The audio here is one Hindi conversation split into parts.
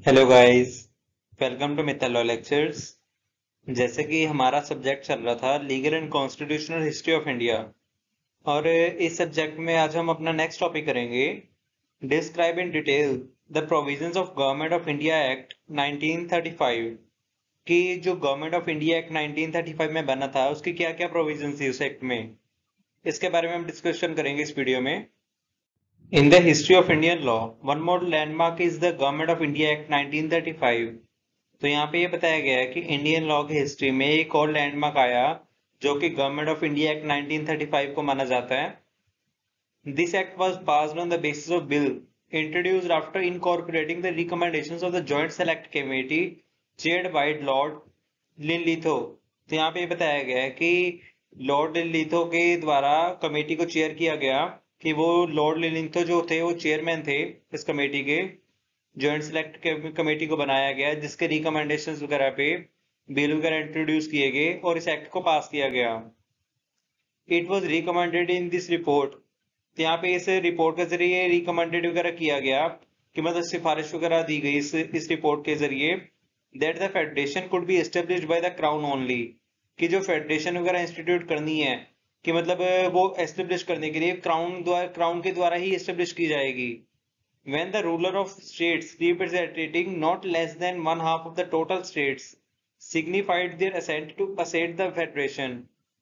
Hello guys, welcome to Mittal law lectures. जैसे कि हमारा सब्जेक्ट चल रहा था legal and constitutional history of India, और इस सब्जेक्ट में आज हम अपना नेक्स्ट टॉपिक करेंगे। Describe in detail the provisions of government of India act 1935। कि जो गवर्नमेंट ऑफ इंडिया एक्ट 1935 में बना था उसकी क्या क्या प्रोविजंस थी उस एक्ट में, इसके बारे में हम डिस्कशन करेंगे इस वीडियो में। In the history of Indian law, one more landmark is the Government of India Act 1935। तो यहाँ पे ये बताया गया है कि इंडियन लॉ की हिस्ट्री में एक और लैंडमार्क आया जो कि गवर्नमेंट ऑफ इंडिया एक्ट 1935 को माना जाता है। This act was passed on the basis of bill introduced after incorporating the recommendations of the Joint Select Committee chaired by Lord लिनलिथो। तो यहाँ पे ये बताया गया है कि लॉर्ड लिनलिथो के द्वारा कमेटी को चेयर किया गया, कि वो लॉर्ड लिनलिथो जो थे वो चेयरमैन थे इस कमेटी के। जॉइंट सेलेक्ट कमेटी को बनाया गया जिसके रिकमेंडेशंस वगैरह पे बिल वगैरह इंट्रोड्यूस किए गए और इस एक्ट को पास किया गया। It was recommended in this report. तो यहाँ पे इस रिपोर्ट के जरिए रिकमेंडेड वगैरह किया गया, कि मतलब सिफारिश वगैरह दी गई इस रिपोर्ट के जरिए, that the federation could be established by the crown only. कि जो फेडरेशन वगैरह इंस्टीट्यूट करनी है, कि मतलब वो एस्टेब्लिश करने के लिए क्राउन के द्वारा ही एस्टेब्लिश की जाएगी। When the ruler of states representing not less than one half of the total states signified their assent to accede the federation।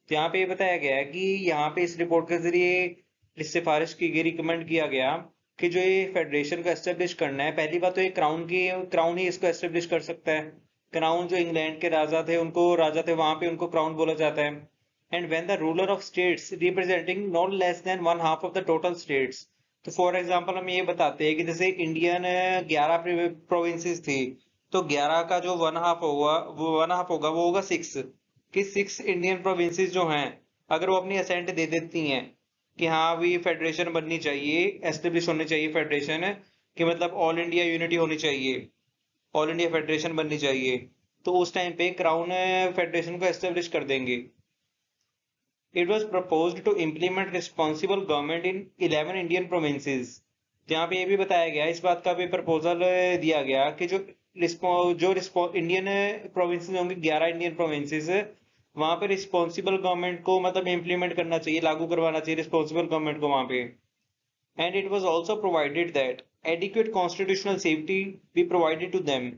तो यहाँ पे ये बताया गया है कि यहाँ पे इस रिपोर्ट के जरिए सिफारिश की गई, रिकमेंड किया गया कि जो ये फेडरेशन को एस्टेब्लिश करना है, पहली बात तो ये क्राउन ही इसको एस्टेब्लिश कर सकता है। क्राउन जो इंग्लैंड के राजा थे वहां पे उनको क्राउन बोला जाता है। And when the ruler of states representing not less than one half of the total states. तो फॉर एग्जाम्पल हम ये बताते हैं कि जैसे इंडियन 11 प्रोविंसेस थी, तो 11 का जो वन हाफ होगा वो होगा 6। कि 6 इंडियन प्रोविंसेस जो हैं, अगर वो अपनी असेंट दे देती हैं कि हाँ भी फेडरेशन बननी चाहिए, एस्टेब्लिश होनी चाहिए फेडरेशन, कि मतलब ऑल इंडिया यूनिटी होनी चाहिए, ऑल इंडिया फेडरेशन बननी चाहिए, तो उस टाइम पे क्राउन फेडरेशन को एस्टेब्लिश कर देंगे। It was proposed to implement responsible government in 11 Indian provinces। जहाँ पे ये भी बताया गया, इस बात का भी प्रपोजल दिया गया कि इंडियन प्रोविंसेस होंगे, 11 इंडियन प्रोविंसेस, वहां पे रिस्पॉन्सिबल गवर्नमेंट को मतलब इम्प्लीमेंट करना चाहिए, लागू करवाना चाहिए रिस्पॉन्सिबल गवर्नमेंट को वहां पे। And it was also provided that adequate constitutional safety be provided to them.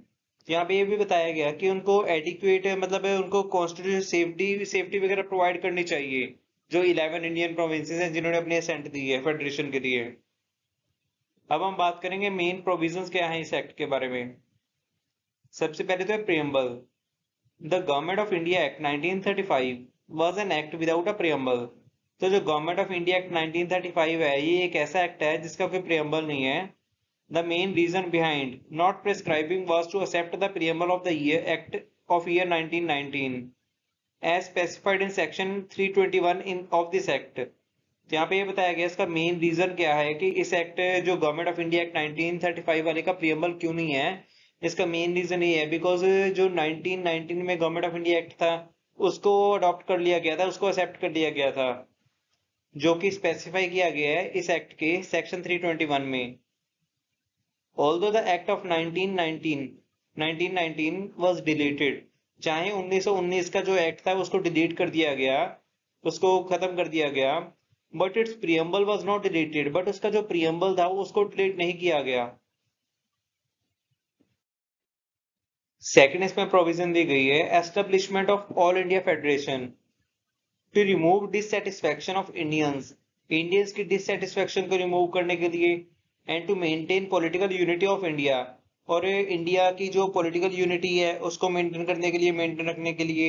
यहाँ पे ये भी बताया गया कि उनको एडिक्वेट मतलब उनको कॉन्स्टिट्यूशनल सेफ्टी वगैरह प्रोवाइड करनी चाहिए, जो 11 इंडियन प्रोविंसेस हैं जिन्होंने अपनी असेंट दी है फेडरेशन के लिए। अब हम बात करेंगे मेन प्रोविजंस क्या हैं इस एक्ट के बारे में। सबसे पहले तो है preamble. The government of India act 1935 was an act without a preamble. तो जो गवर्नमेंट ऑफ इंडिया एक्ट 1935 है, ये एक ऐसा एक्ट है जिसका कोई प्रियम्बल नहीं है। The main reason behind not prescribing was to accept the preamble of the Act of year 1919 as specified in section 321 of this act। तो यहाँ पे ये बताया गया इसका मेन रीजन क्या है कि इस एक्ट जो गवर्नमेंट ऑफ इंडिया एक्ट 1935 वाले का प्रियम्बल क्यों नहीं है। इसका मेन रीजन ये है बिकॉज जो 1919 में गवर्नमेंट ऑफ इंडिया एक्ट था उसको अडॉप्ट कर लिया गया था, उसको एक्सेप्ट कर लिया गया था, जो कि स्पेसिफाई किया गया है इस एक्ट के सेक्शन 321 में। Although the Act of 1919 was deleted, चाहे 1919 का जो एक्ट था उसको डिलीट कर दिया गया, उसको खत्म कर दिया गया, but it's preamble was not deleted, but उसका जो प्रियम्बल था उसको डिलीट नहीं किया गया। सेकंड इसमें प्रोविजन दी गई है establishment of all India federation to remove dissatisfaction of Indians की डिससेटिस्फैक्शन को रिमूव करने के लिए, and to maintain political unity of India, और इंडिया की जो पॉलिटिकल यूनिटी है उसको मेंटेन करने के लिए, मेंटेन रखने के लिए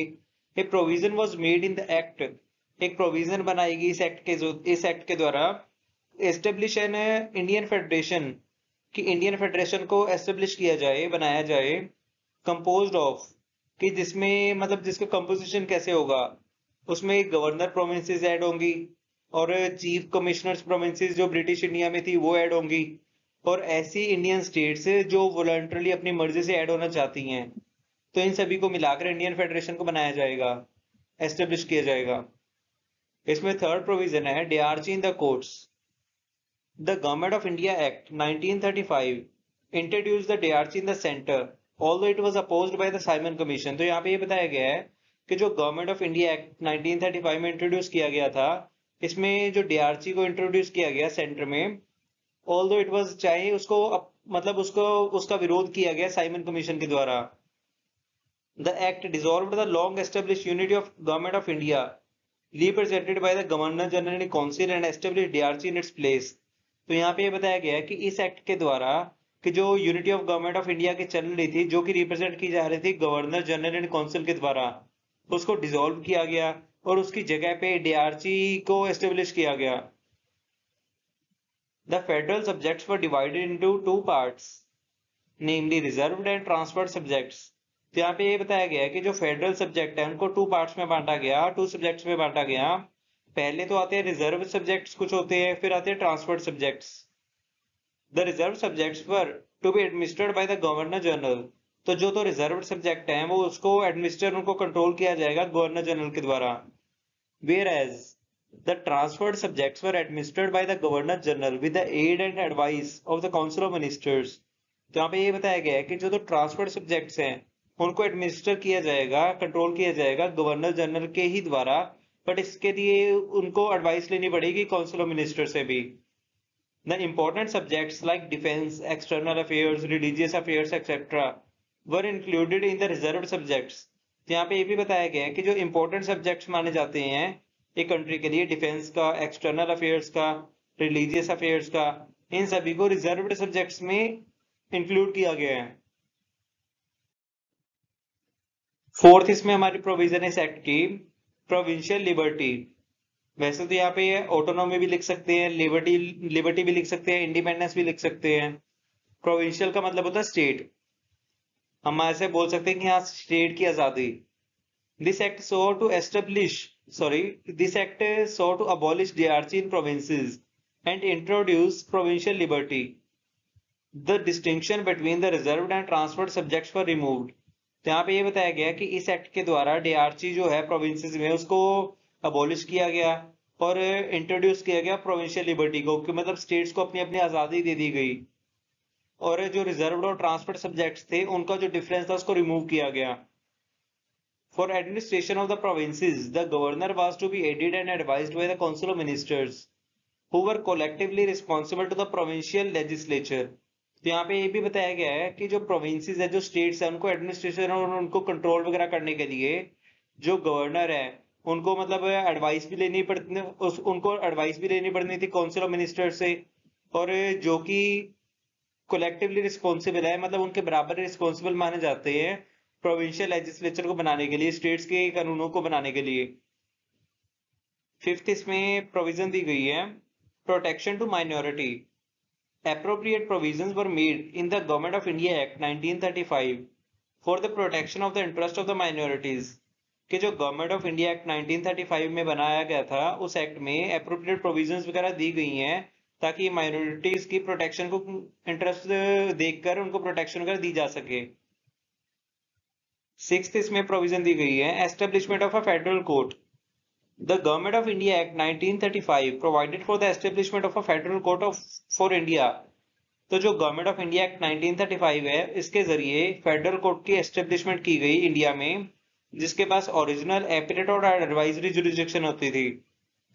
ए provision was made in the act. एक प्रोविजन बनाएगी इस एक्ट के द्वारा एस्टेब्लिश एन इंडियन फेडरेशन, कि इंडियन फेडरेशन को एस्टेब्लिश किया जाए, बनाया जाए, कंपोज्ड ऑफ, कि जिसमें मतलब जिसका कंपोजिशन कैसे होगा, उसमें गवर्नर प्रोविंसेस ऐड होंगी, और चीफ कमिश्नर्स प्रोविंसेस जो ब्रिटिश इंडिया में थी वो ऐड होंगी, और ऐसी इंडियन स्टेट्स जो वॉलंटरली अपनी मर्जी से ऐड होना चाहती हैं, तो इन सभी को मिलाकर इंडियन फेडरेशन को बनाया जाएगा, एस्टेब्लिश किया जाएगा। इसमें थर्ड प्रोविजन है dyarchy in the courts. The government of India act 1935 introduce the dyarchy in the centre although it was opposed by the Simon Commission. तो यहाँ पे ये बताया गया है कि जो गवर्नमेंट ऑफ इंडिया एक्ट 1935 में इंट्रोड्यूस किया गया था, इसमें जो डीआरसी को इंट्रोड्यूस किया गया सेंटर में, ऑल्दो इट वाज, चाहे उसको मतलब उसको उसका विरोध किया गया साइमन कमीशन के द्वारा। The act dissolved the long established unity of government of India represented by the governor general council and establish DRC in its place. तो यहाँ पे ये बताया गया है कि इस एक्ट के द्वारा कि जो unity of government of India की चल रही थी, जो कि रिप्रेजेंट की जा रही थी गवर्नर जनरल एंड काउंसिल के द्वारा, उसको डिसॉल्व किया गया और उसकी जगह पे डीआरसी को एस्टेब्लिश किया गया। The federal subjects were divided into two parts, namely reserved and transferred subjects. तो यहाँ पे ये बताया गया है कि जो फेडरल सब्जेक्ट है उनको टू पार्ट्स में बांटा गया, टू सब्जेक्ट्स में बांटा गया। पहले तो आते हैं रिजर्व सब्जेक्ट्स कुछ होते हैं, फिर आते हैं transferred subjects. The reserve subjects were to be administered by the governor general. तो जो तो रिजर्व सब्जेक्ट हैं वो उसको एडमिनिस्टर, उनको कंट्रोल किया जाएगा गवर्नर जनरल के द्वारा। Whereas the transferred subjects were administered by the governor general with the aid and advice of the council of ministers. तो यहाँ पे ये बताया गया है कि जो तो ट्रांसफर्ड सब्जेक्ट्स हैं उनको एडमिनिस्टर किया जाएगा, कंट्रोल किया जाएगा गवर्नर जनरल के ही द्वारा, बट इसके लिए उनको एडवाइस लेनी पड़ेगी काउंसिल ऑफ मिनिस्टर से भी। The important subjects like defense, external affairs, religious affairs, etc. were included in the reserved subjects. तो यहाँ पे ये भी बताया गया है कि जो important subjects माने जाते हैं एक कंट्री के लिए, डिफेंस का, एक्सटर्नल अफेयर्स का, रिलीजियस अफेयर्स का, इन सभी को रिजर्व्ड सब्जेक्ट्स में इंक्लूड किया गया है। फोर्थ इसमें हमारी प्रोविजन है इस एक्ट की, प्रोविंशियल लिबर्टी। वैसे तो यहाँ पे ऑटोनॉमी भी लिख सकते हैं, लिबर्टी लिबर्टी भी लिख सकते हैं, इंडिपेंडेंस भी लिख सकते हैं। प्रोविंशियल का मतलब होता है स्टेट। हम ऐसे बोल सकते हैं कि यहाँ स्टेट की आजादी। This act sought to establish this act sought to abolish DRC in provinces and introduce provincial liberty. The distinction between the reserved and transferred subjects were removed. तो यहाँ पे ये बताया गया कि इस एक्ट के द्वारा डीआरसी जो है प्रोविंसेस में, उसको अबॉलिश किया गया और इंट्रोड्यूस किया गया प्रोविंशियल लिबर्टी को, कि मतलब स्टेट्स को अपनी अपनी आजादी दे दी गई, और जो रिजर्व्ड और ट्रांसफर्ड सब्जेक्ट्स थे उनका जो डिफरेंस था उसको रिमूव किया गया। For administration of the provinces the governor was to be aided and advised by the council of ministers who were collectively responsible to the provincial legislature. तो यहाँ पे ये भी बताया गया है कि जो प्रोविंसेस है, जो स्टेट्स है, उनको एडमिनिस्ट्रेशन और उनको कंट्रोल वगैरह करने के लिए जो गवर्नर है उनको मतलब एडवाइस भी लेनी पड़ती, उनको एडवाइस भी लेनी पड़नी थी काउंसिल ऑफ मिनिस्टर से, और जो कि कोलेक्टिवली रिस्पॉन्सिबल है, मतलब उनके बराबर रिस्पॉन्सिबल माने जाते हैं प्रोविंशियल लेजिस्लेचर को बनाने के लिए, स्टेट्स के कानूनों को बनाने के लिए। फिफ्थ इसमें प्रोविजन दी गई है, protection to minority. Appropriate provisions were made in the Government of India Act 1935 for the protection of the interest of the minorities। कि जो गवर्नमेंट ऑफ इंडिया एक्ट 1935 में बनाया गया था, उस एक्ट में एप्रोप्रिएट प्रोविजंस वगैरह दी गई हैं ताकि माइनॉरिटीज की प्रोटेक्शन को, इंटरेस्ट देखकर उनको प्रोटेक्शन वगैरह दी जा सके। सिक्स्थ इसमें प्रोविजन दी गई है, establishment of a federal court. The Government of India Act 1935 provided for the establishment of a federal court for India। तो जो गवर्नमेंट ऑफ इंडिया एक्ट 1935 है, इसके जरिए फेडरल कोर्ट की एस्टेब्लिशमेंट की गई इंडिया में, जिसके पास ओरिजिनल, एपीलेट और एडवाइजरी जुरिसडिक्शन होती थी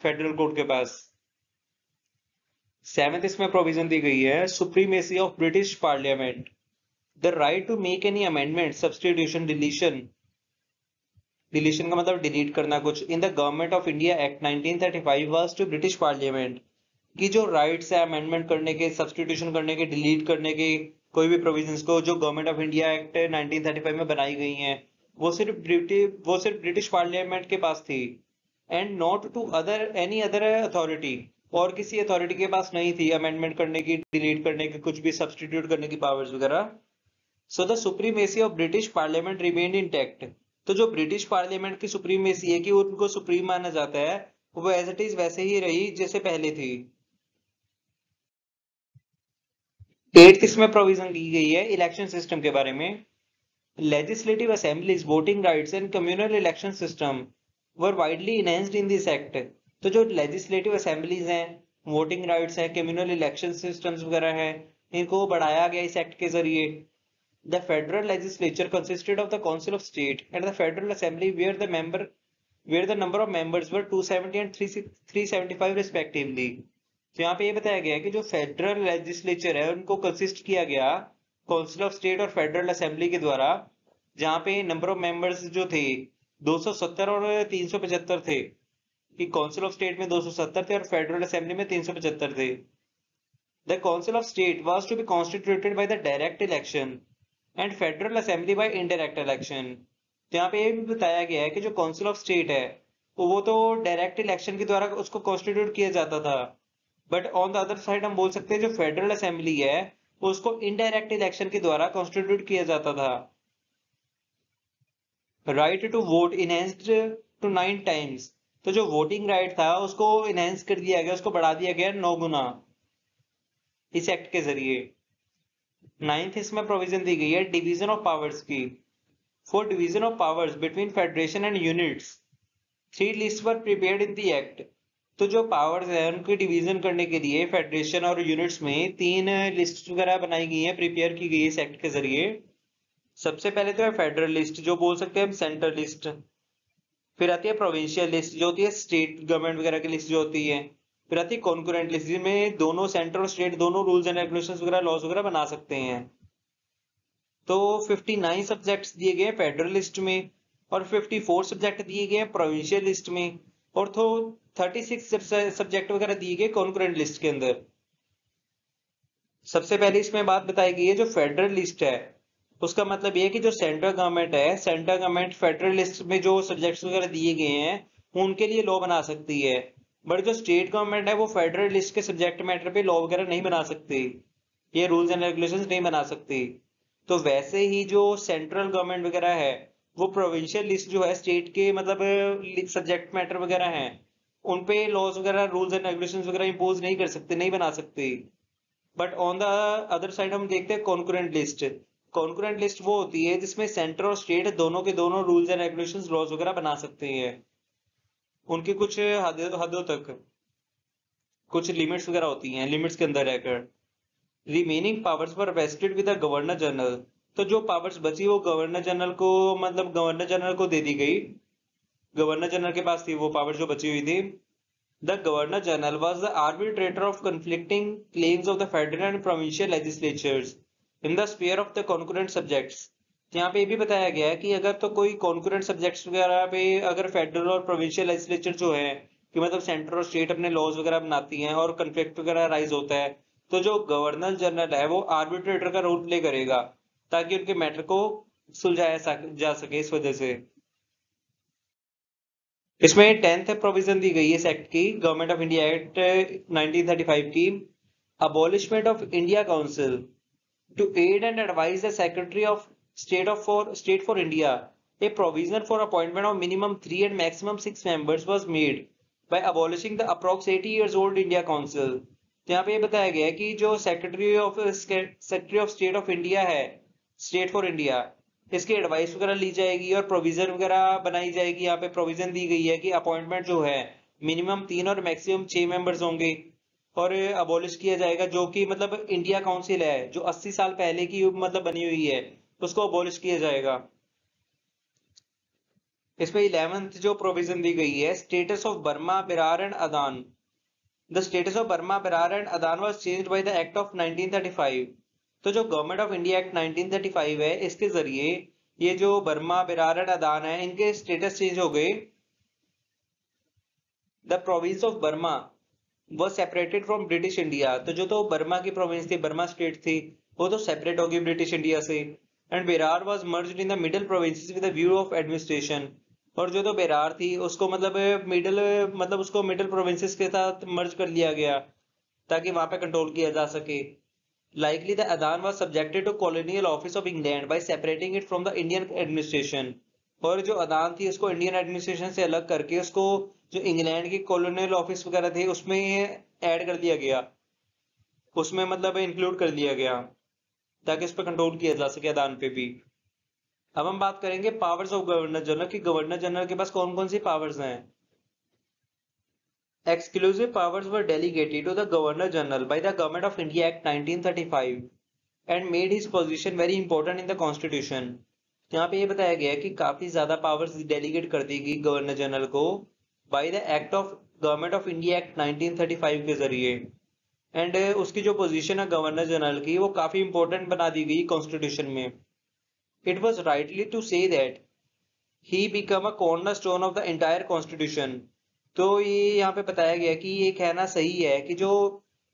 फेडरल कोर्ट के पास। सेवेंथ इसमें प्रोविजन दी गई है, supremacy of British parliament. The right to make any amendment, substitution, deletion, deletion का मतलब डिलीट करना कुछ, in the government of India act 1935 was to British parliament. की जो राइट्स है अमेंडमेंट करने के, सब्स्टिट्यूशन करने के, डिलीट करने के, कोई भी प्रोविजंस को जो गवर्नमेंट ऑफ इंडिया एक्ट 1935 में बनाई गई हैं, वो सिर्फ ब्रिटिश पार्लियामेंट के पास थी, and not to any other authority. और किसी अथॉरिटी के पास नहीं थी अमेंडमेंट करने की, डिलीट करने की, कुछ भी सब्स्टिट्यूट करने की पावर्स वगैरह। So the supremacy of British parliament remained intact. तो जो ब्रिटिश पार्लियामेंट की सुप्रीमेसी है कि उनको सुप्रीम माना जाता है, वो एज इट इज वैसे ही रही जैसे पहले थी। एट्थ इसमें प्रोविजन की गई है इलेक्शन सिस्टम के बारे में। Legislative assemblies, voting rights and communal election system were widely enhanced in this act. तो जो लेजिस्लेटिव असेंबलीज हैं, वोटिंग राइट्स है, कम्युनल इलेक्शन सिस्टम्स वगैरह है, इनको बढ़ाया गया इस एक्ट के जरिए। The federal legislature consisted of the council of state and the federal assembly where the number of members were 270 and 375 respectively. तो यहाँ पे ये बताया गया है कि जो फेडरल लेजिस्लेचर है उनको कंसिस्ट किया गया काउंसिल ऑफ स्टेट और फेडरल असेंबली के द्वारा, जहाँ पे नंबर ऑफ मेंबर्स जो थे 270 और 375 थे, कि काउंसिल ऑफ स्टेट में 270 थे और फेडरल असेंबली में 375 थे। The council of state was to be constituted by the direct election and federal assembly by indirect election. तो यहाँ पे ये भी बताया गया है कि जो काउंसिल ऑफ स्टेट है वो तो डायरेक्ट इलेक्शन के द्वारा उसको कॉन्स्टिट्यूट किया जाता था, but on the other side हम बोल सकते हैं जो फेडरल असेंबली है उसको इनडायरेक्ट इलेक्शन के द्वारा कॉन्स्टिट्यूट किया जाता था। Right to vote enhanced to 9 times. तो जो वोटिंग राइट था उसको इनहेंस कर दिया गया, उसको बढ़ा दिया गया 9 गुना इस एक्ट के जरिए। 9th इसमें प्रोविजन दी गई है डिवीजन ऑफ पावर्स की। For division of powers between federation and units 3 list were prepared in the act. तो जो पावर्स है उनकी डिवीजन करने के लिए फेडरेशन और यूनिट्स में 3 लिस्ट वगैरह बनाई गई है, प्रिपेयर की गई है इस एक्ट के जरिए। सबसे पहले तो है फेडरल लिस्ट, जो बोल सकते हैं हम सेंट्रल लिस्ट। फिर आती है प्रोविंशियल लिस्ट, जो होती है स्टेट गवर्नमेंट वगैरह की लिस्ट जो होती है। फिर आती है कॉन्करेंट लिस्ट, जिसमें दोनों सेंटर और स्टेट दोनों रूल्स एंड रेगुलेशंस वगैरह लॉज वगैरह बना सकते हैं। तो 59 सब्जेक्ट्स दिए गए फेडरल लिस्ट में और 54 सब्जेक्ट दिए गए प्रोविंशियल लिस्ट में, और तो 36 सब्जेक्ट वगैरह दिए गए कॉन्करेंट लिस्ट के अंदर। सबसे पहले इसमें बात बताई गई है जो फेडरल लिस्ट है उसका मतलब ये है कि जो सेंट्रल गवर्नमेंट है, सेंट्रल गवर्नमेंट फेडरल लिस्ट में जो सब्जेक्ट्स वगैरह दिए गए हैं उनके लिए लॉ बना सकती है, बट जो स्टेट गवर्नमेंट है वो फेडरल लिस्ट के सब्जेक्ट मैटर पे लॉ वगैरह नहीं बना सकती, ये रूल्स एंड रेगुलेशंस नहीं बना सकती। तो वैसे ही जो सेंट्रल गवर्नमेंट वगैरह है वो प्रोविंशियल लिस्ट जो है स्टेट के मतलब सब्जेक्ट मैटर वगैरह हैं उन पे लॉज वगैरह रूल्स एंड रेगुलेशंस वगैरह इंपोज नहीं कर सकते, नहीं बना सकते। But on the other side हम देखते हैं कॉन्करेंट लिस्ट। कॉन्करेंट लिस्ट वो होती है जिसमें सेंटर और स्टेट दोनों के दोनों रूल्स एंड रेगुलेशंस लॉज वगैरह बना सकते हैं, उनकी कुछ हदों तक कुछ लिमिट्स वगैरह होती हैं, लिमिट्स के अंदर रहकर। Remaining powers were wasted with the governor general. तो जो पावर्स बची वो गवर्नर जनरल को, मतलब गवर्नर जनरल को दे दी गई, गवर्नर जनरल के पास थी वो पावर जो बची हुई थी। The governor general was the arbitrator of conflicting claims of the federal and provincial legislatures in the sphere of the concurrent subjects. यहाँ पे ये भी बताया गया है कि अगर तो कोई कॉन्करेंट सब्जेक्ट्स वगैरह पे अगर फेडरल और प्रोविंशियल लेजिस्लेचर जो है कि मतलब सेंटर और स्टेट अपने लॉज वगैरह बनाती हैं और कन्फ्लिक्ट वगैरह राइज होता है, तो जो गवर्नर जनरल है वो आर्बिट्रेटर का रोल प्ले करेगा ताकि उनके मैटर को सुलझाया जा सके। इस वजह से इसमें 10th प्रोविजन दी गई है इस एक्ट की, गवर्नमेंट ऑफ इंडिया एक्ट 1935 की। Abolishment of India council to aid and advise the secretary of state for India a provision for appointment of minimum 3 and maximum 6 members was made by abolishing the approx 80 years old India Council। तो यहाँ पे ये बताया गया है कि जो secretary of state of India है, स्टेट फॉर इंडिया, इसकी एडवाइस वगैरह ली जाएगी और प्रोविजन वगैरह बनाई जाएगी। यहाँ पे प्रोविजन दी गई है कि अपॉइंटमेंट जो है मिनिमम 3 और मैक्सिमम 6 मेंबर्स होंगे, और अबॉलिश किया जाएगा जो कि मतलब इंडिया काउंसिल है जो 80 साल पहले की मतलब बनी हुई है उसको अबॉलिश किया जाएगा। इसमें 11th जो प्रोविजन दी गई है, status of Burma, Berar and Aden. The status of Burma, Berar and Aden was changed by the act of 1935। तो जो गवर्नमेंट ऑफ इंडिया एक्ट 1935 है इसके जरिए ये जो बर्मा, बिरार एंड अदान है इनके स्टेटस चेंज हो गए। The province of Burma was separated from British India. तो जो तो बर्मा की प्रोविंस थी, बर्मा स्टेट थी, वो तो सेपरेट होगी ब्रिटिश इंडिया से। And Berar was merged in the middle provinces with the view of administration. और जो तो बेरार थी उसको मतलब उसको मिडिल प्रोविंसेस के साथ मर्ज कर लिया गया ताकि वहां पे कंट्रोल किया जा सके। Likely the Aden was subjected to colonial office of England by separating it from the Indian administration. और जो अदान थी उसको इंडियन एडमिनिस्ट्रेशन से अलग करके उसको जो इंग्लैंड के कॉलोनियल ऑफिस वगैरह थे उसमें ऐड कर दिया गया, उसमें मतलब इंक्लूड कर दिया गया ताकि इस पर कंट्रोल किया जा सके अदान पे भी। अब हम बात करेंगे पावर्स ऑफ गवर्नर जनरल की, गवर्नर जनरल के पास कौन कौन सी पावर्स हैं। Exclusive powers were delegated to the Governor General by the Government of India Act 1935 and made his position very important in the Constitution. यहाँ पे ये बताया गया है कि काफी ज्यादा पावर्स डेलीगेट कर दी गई गवर्नर जनरल को bye the act of government of India act 1935 के जरिए। एंड उसकी जो पोजीशन है गवर्नर जनरल की वो काफी इंपॉर्टेंट बना दी गई कॉन्स्टिट्यूशन में। It was rightly to say that he become a cornerstone of the entire constitution. तो ये यहाँ पे बताया गया कि ये कहना सही है कि जो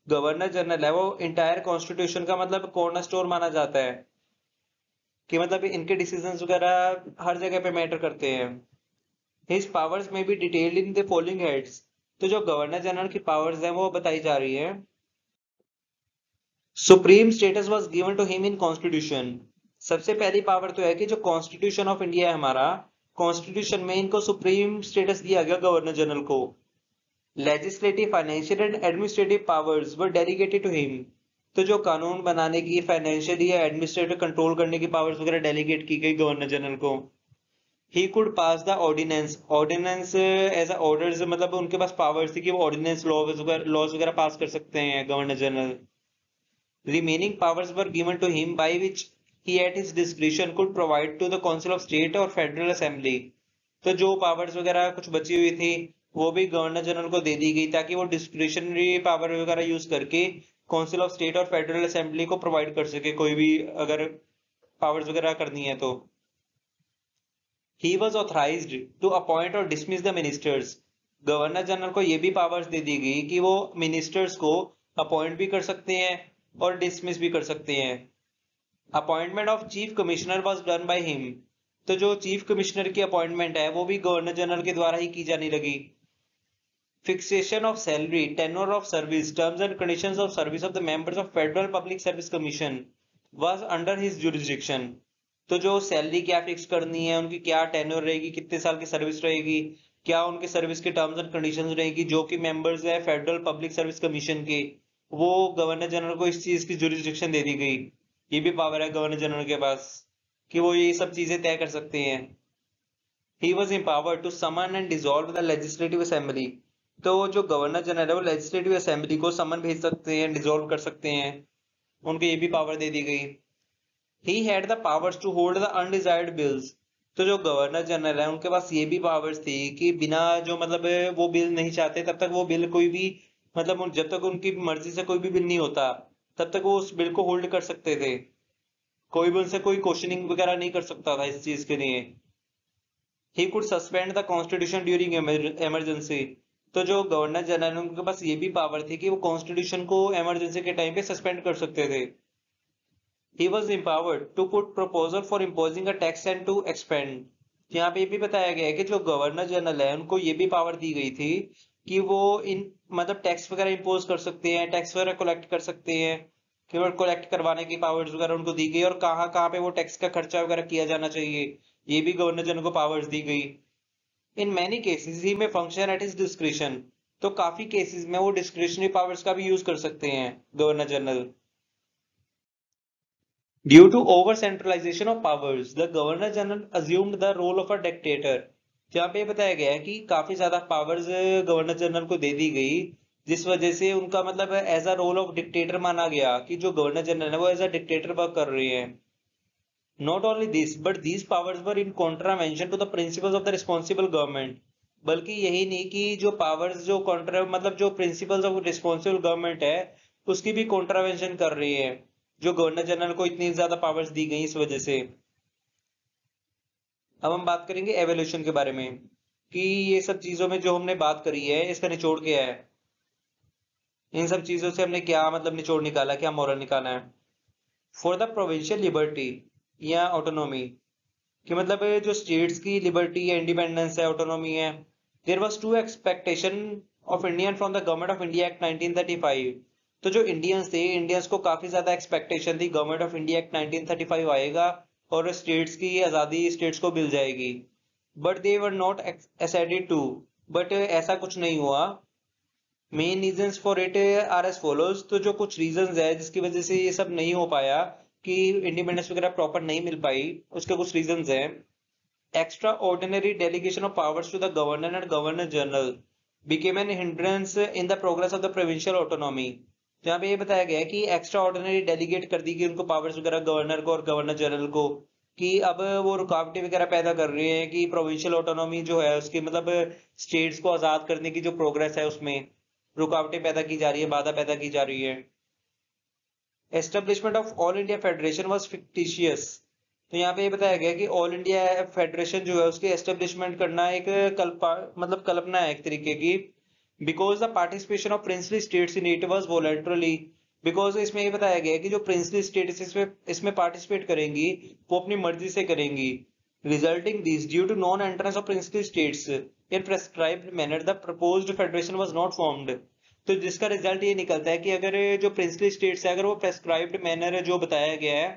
गवर्नर जनरल है वो इंटायर कॉन्स्टिट्यूशन का मतलब कॉर्नरस्टोन माना जाता है, कि मतलब इनके डिसीजंस वगैरह हर जगह पे मैटर करते हैं। His powers may be detailed in the following heads. तो जो गवर्नर जनरल की पावर्स हैं वो बताई जा रही है। Supreme status was given to him in constitution. सबसे पहली पावर तो है कि जो कॉन्स्टिट्यूशन ऑफ इंडिया है हमारा, कॉन्स्टिट्यूशन में इनको सुप्रीम स्टेटस दिया गया गवर्नर जनरल को। Legislative, financial and administrative powers were delegated to him. तो जो कानून बनाने की, फाइनेंशियल या एडमिनिस्ट्रेटिव कंट्रोल करने की पावर्स वगैरह डेलीगेट की गई गवर्नर जनरल को। He could pass the ordinance. Ordinance as a orders, मतलब उनके पास पावर्स थी कि वो ऑर्डिनेंस लॉज वगैरह पास कर सकते हैं governor general. Remaining powers were given to him by which he at his discretion could provide to the Council of State और Federal Assembly। तो जो पावर्स वगैरह कुछ बची हुई थी वो भी गवर्नर जनरल को दे दी गई ताकि वो डिस्क्रिशनरी पावर वगैरह यूज करके काउंसिल ऑफ स्टेट और फेडरल असेंबली को प्रोवाइड कर सके कोई भी अगर पावर्स वगैरह करनी है तो। He was authorised to appoint और dismiss the ministers. Governor general को ये भी पावर्स दे दी गई कि वो मिनिस्टर्स को अपॉइंट भी कर सकते हैं और डिसमिस भी कर सकते हैं। Appointment of chief commissioner was done by him. तो जो चीफ कमिश्नर की अपॉइंटमेंट है वो भी गवर्नर जनरल के द्वारा ही की जाने लगी। Fixation of salary, tenure of service, terms and conditions of service of the members of federal public service commission was under his jurisdiction. तो जो सैलरी क्या फिक्स करनी है, उनकी क्या टेन्योर रहेगी, कितने साल की सर्विस रहेगी, क्या उनके सर्विस के टर्म्स एंड कंडीशंस रहेगी, जो कि मेंबर्स है फेडरल पब्लिक सर्विस कमीशन के, वो गवर्नर जनरल को इस चीज की जुरिसडिक्शन दे दी गई। ये भी पावर है गवर्नर जनरल के पास कि वो ये सब चीजें तय कर सकते हैं। He was empowered to summon and dissolve the legislative assembly. तो जो गवर्नर जनरल है वो लेजिस्लेटिव असेंबली को समन भेज सकते हैं, डिसॉल्व कर सकते हैं, उनको ये भी पावर दे दी गई। He had the powers to hold the undesired bills. तो जो गवर्नर जनरल है उनके पास ये भी पावर्स थी कि बिना जो मतलब वो बिल नहीं चाहते तब तक वो बिल कोई भी, मतलब जब तक उनकी मर्जी से कोई भी बिल नहीं होता तब तक वो उस बिल को होल्ड कर सकते थे। कोई भी उनसे कोई क्वेश्चनिंग वगैरह नहीं कर सकता था इस चीज के लिए। He could suspend the constitution during emergency. तो जो गवर्नर जनरल उनके पास ये भी पावर थी कि वो कॉन्स्टिट्यूशन को इमरजेंसी के टाइम पे सस्पेंड कर सकते थे। He was empowered to put proposal for imposing a tax and to expand। यहाँ पे ये भी बताया गया है कि जो गवर्नर जनरल है उनको ये भी पावर दी गई थी कि वो इन मतलब टैक्स वगैरह इम्पोज कर सकते हैं, टैक्स वगैरह कलेक्ट कर सकते हैं, केवल कलेक्ट करवाने की पावर्स वगैरह उनको दी गई, और कहाँ कहाँ पे वो टैक्स का खर्चा वगैरह किया जाना चाहिए ये भी गवर्नर जनरल को पावर्स दी गई। इन मैनी केसेस ही में फंक्शन एट हिज डिस्क्रिशन। तो काफी केसेस में वो डिस्क्रिशनरी पावर्स का भी यूज कर सकते हैं governor general. Due to over centralization of powers, the Governor General assumed the role of a dictator। जहाँ पे बताया गया है कि काफी ज्यादा पावर्स गवर्नर जनरल को दे दी गई, जिस वजह से उनका मतलब as a role of dictator माना गया कि जो गवर्नर जनरल है वो एज अ डिक्टेटर वर्क कर रहे हैं। Not only this but these powers were in contravention to the principles of the responsible government. बल्कि यही नहीं कि जो पावर्स जो कॉन्ट्रा मतलब जो प्रिंसिपल्स ऑफ रिस्पॉन्सिबल गवर्नमेंट है उसकी भी कॉन्ट्रावेंशन कर रही है, जो गवर्नर जनरल को इतनी ज्यादा पावर्स दी गई इस वजह से। अब हम बात करेंगे एवोल्यूशन के बारे में कि ये सब चीजों में जो हमने बात करी है इसका निचोड़ क्या है, इन सब चीजों से हमने क्या मतलब निचोड़ निकाला, क्या मोरल निकाला है। फॉर द प्रोविंशियल लिबर्टी या ऑटोनॉमी, कि मतलब जो स्टेट्स की लिबर्टी है, इंडिपेंडेंस है, ऑटोनॉमी है। There was two expectation of Indian from the government of India act 1935। तो जो इंडियंस थे, इंडियंस को काफी ज्यादा एक्सपेक्टेशन थी गवर्नमेंट ऑफ इंडिया एक्ट 1935 आएगा और स्टेट्स की आजादी स्टेट्स को मिल जाएगी। But they were not excited to, but ऐसा कुछ नहीं हुआ। Main reasons for it are as follows. तो जो कुछ रीजंस है जिसकी वजह से ये सब नहीं हो पाया कि इंडिपेंडेंस वगैरह प्रॉपर नहीं मिल पाई, उसके कुछ रीजंस हैं। Extraordinary delegation of powers to the governor and governor general. became an hindrance in the progress of the provincial autonomy। जहाँ पे ये बताया गया है कि एक्स्ट्रा ऑर्डिनरी डेलीगेट कर दी गई उनको पावर्स वगैरह गवर्नर को और गवर्नर जनरल को, कि अब वो रुकावटें वगैरह पैदा कर रहे हैं कि प्रोविंशियल ऑटोनॉमी जो है उसकी मतलब स्टेट्स को आजाद करने की जो प्रोग्रेस है उसमें रुकावटें पैदा की जा रही है, बाधा पैदा की जा रही है। Establishment of all India federation was fictitious. तो यहाँ पे ये बताया गया कि ऑल इंडिया फेडरेशन जो है उसकी एस्टेब्लिशमेंट करना एक मतलब कल्पना है एक तरीके की। Because the participation of princely states in it was voluntarily. Because इसमें ये बताया गया है कि जो प्रिंसली स्टेट्स इसमें पार्टिसिपेट करेंगी वो अपनी मर्जी से करेंगी। Resulting this due to non entrance of princely states in prescribed manner the proposed federation was not formed. तो जिसका रिजल्ट ये निकलता है कि अगर जो प्रिंसली स्टेट्स है अगर वो प्रेस्क्राइब्ड मैनर जो बताया गया है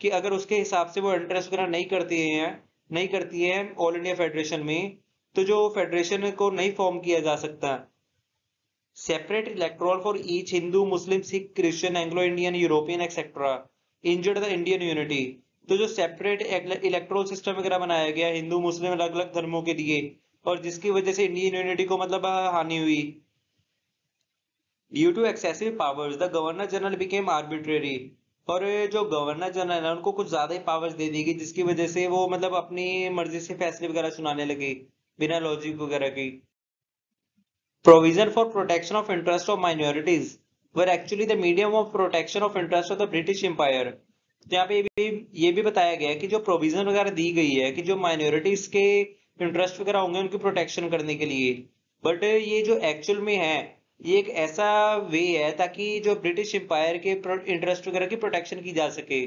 कि अगर उसके हिसाब से वो इंटरेस्ट वगैरह नहीं करती है ऑल इंडिया फेडरेशन में, तो जो फेडरेशन को नहीं फॉर्म किया जा सकता। Separate electoral for each Hindu Muslim Sikh Christian Anglo Indian European etcetera injured the Indian unity. तो जो सेपरेट इलेक्टोरल सिस्टम वगैरह बनाया गया हिंदू मुस्लिम अलग अलग धर्मों के लिए, और जिसकी वजह से इंडियन यूनिटी को मतलब हानि हुई। Due to excessive powers the governor general became arbitrary. और जो गवर्नर जनरल है उनको कुछ ज्यादा ही पावर्स दे दी गई जिसकी वजह से वो मतलब अपनी मर्जी से फैसले वगैरह सुनाने लगे बिना लॉजिक वगैरह की। Provision for protection of interest of minorities were actually the medium of protection of interest of the British empire. तो यहाँ पे ये भी बताया गया है कि जो प्रोविजन वगैरह दी गई है कि जो माइनॉरिटीज के इंटरेस्ट वगैरह होंगे उनकी प्रोटेक्शन करने के लिए, बट ये जो एक्चुअल में है ये एक ऐसा वे है ताकि जो ब्रिटिश एम्पायर के इंटरेस्ट वगैरह की प्रोटेक्शन की जा सके।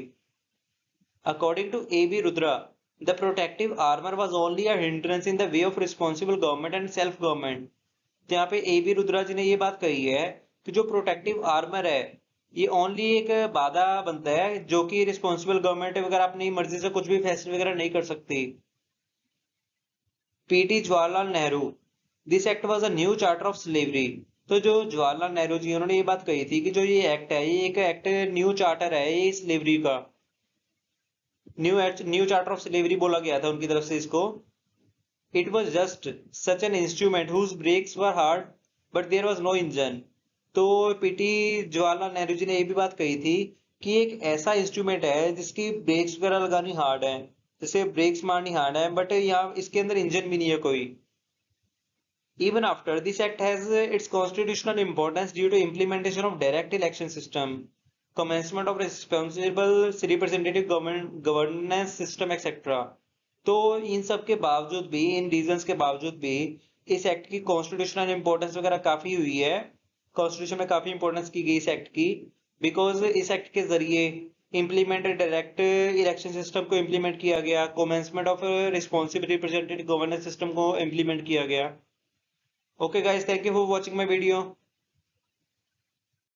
According to A B Rudra the protective armour was only a hindrance in the way of responsible government and self government. तो यहाँ पे ए बी रुद्रा जी ने ये बात कही है कि जो प्रोटेक्टिव आर्मर है ये ओनली एक बाधा बनता है जो कि रिस्पॉन्सिबल गवर्नमेंट वगैरह अपनी मर्जी से कुछ भी फैसले वगैरह नहीं कर सकती। PT Jawaharlal Nehru this act was a new charter of slavery. तो जो जवाहरलाल नेहरू जी उन्होंने ये बात कही थी कि जो ये एक्ट है ये एक एक्ट न्यू चार्टर है ये स्लेवरी का। न्यू चार्टर ऑफ स्लेवरी बोला गया था उनकी तरफ से इसको। It was just such an instrument whose brakes were hard but there was no engine. तो पीटी जवाहरलाल नेहरू जी ने ये भी बात कही थी कि एक ऐसा इंस्ट्रूमेंट है जिसकी ब्रेक्स वगैरह लगानी हार्ड है, जैसे ब्रेक्स मारनी हार्ड है, बट यहाँ इसके अंदर इंजन भी नहीं है कोई। Even after this act has its constitutional importance due to implementation of direct election system, commencement of responsible representative governance system etc। तो इन सब के बावजूद भी इन रीजंस के बावजूद भी इस एक्ट की कॉन्स्टिट्यूशनल इंपॉर्टेंस वगैरह काफी हुई है, कॉन्स्टिट्यूशन में काफी इंपॉर्टेंस की गई इस एक्ट की। बिकॉज इस एक्ट के जरिए इम्प्लीमेंटेड डायरेक्ट इलेक्शन सिस्टम को इम्प्लीमेंट किया गया, commencement of responsible representative governance system को इम्प्लीमेंट किया गया। Okay guys, thank you for watching my video.